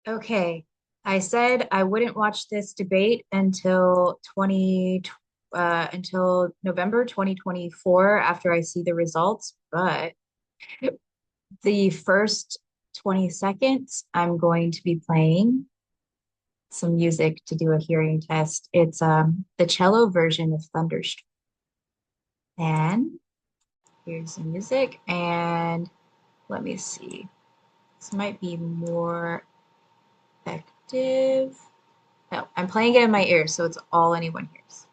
Okay. I said I wouldn't watch this debate until November 2024 after I see the results, but the first 20 seconds I'm going to be playing some music to do a hearing test. It's the cello version of Thunderstruck. And here's the music and let me see. This might be more effective. No, I'm playing it in my ears, so it's all anyone hears.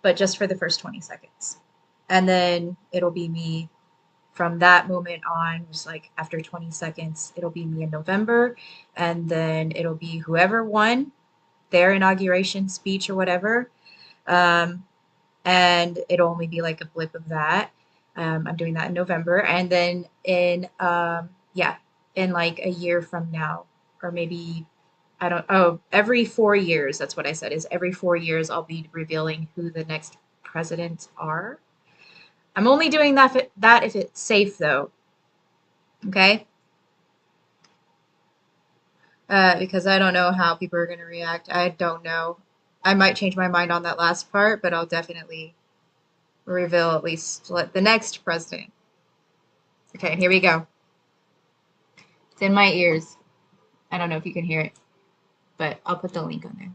But just for the first 20 seconds. And then it'll be me from that moment on, just like after 20 seconds, it'll be me in November. And then it'll be whoever won their inauguration speech or whatever. Um, and it'll only be like a blip of that. I'm doing that in November. And then in like a year from now, or maybe I don't, oh, every 4 years, that's what I said, is every 4 years I'll be revealing who the next presidents are. I'm only doing that if it's safe, though. Okay? Because I don't know how people are going to react. I don't know. I might change my mind on that last part, but I'll definitely reveal at least what the next president. Okay, here we go. It's in my ears. I don't know if you can hear it, but I'll put the link on there.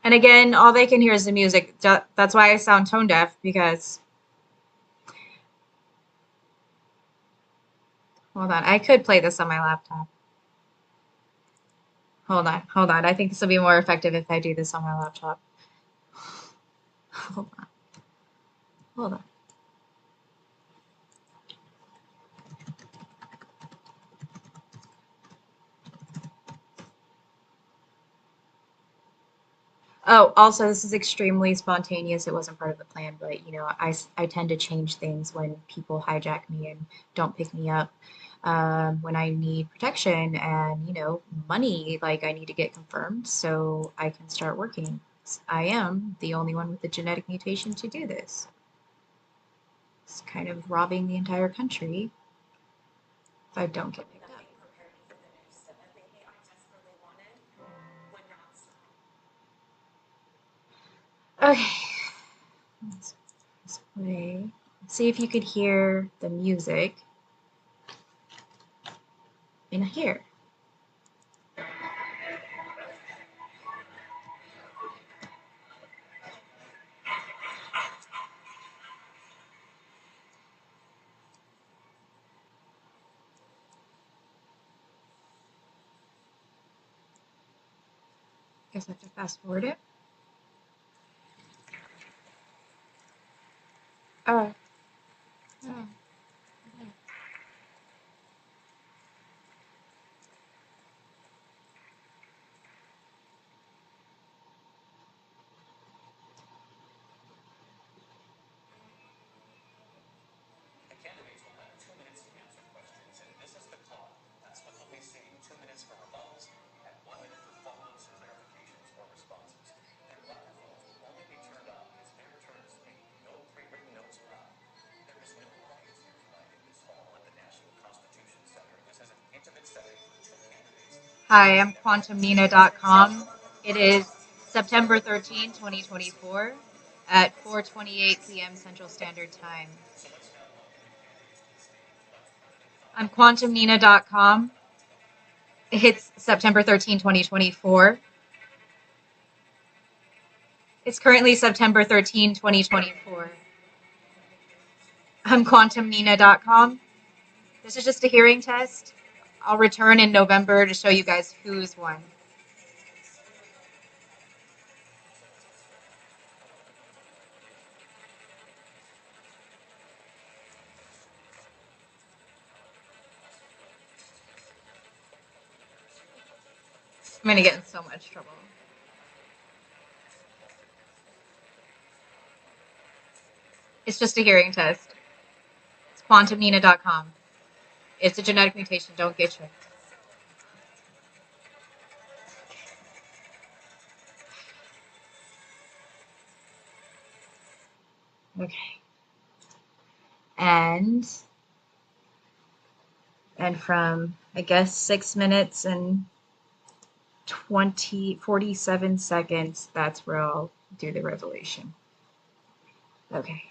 And again, all they can hear is the music. That's why I sound tone deaf, because hold on, I could play this on my laptop. Hold on. I think this will be more effective if I do this on my laptop. Hold on. Hold on. Oh, also, this is extremely spontaneous. It wasn't part of the plan, but I tend to change things when people hijack me and don't pick me up. When I need protection and, money, like I need to get confirmed so I can start working. I am the only one with the genetic mutation to do this. It's kind of robbing the entire country if I don't get picked up. Okay, let's play. Let's see if you could hear the music in here. Guess I have to fast forward it. Oh, oh. Hi, I'm quantumnina.com. It is September 13, 2024 at 4:28 p.m. Central Standard Time. I'm quantumnina.com. It's September 13, 2024. It's currently September 13, 2024. I'm quantumnina.com. This is just a hearing test. I'll return in November to show you guys who's won. I'm going to get in so much trouble. It's just a hearing test. It's quantumnina.com. It's a genetic mutation. Don't get tricked. Okay. And from, I guess, 6 minutes and 47 seconds, that's where I'll do the revelation. Okay.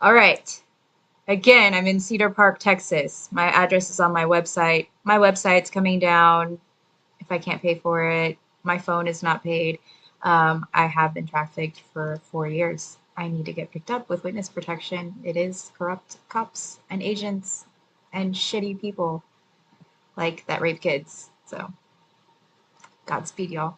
All right. Again, I'm in Cedar Park, Texas. My address is on my website. My website's coming down if I can't pay for it. My phone is not paid. I have been trafficked for 4 years. I need to get picked up with witness protection. It is corrupt cops and agents and shitty people like that rape kids. So, Godspeed, y'all.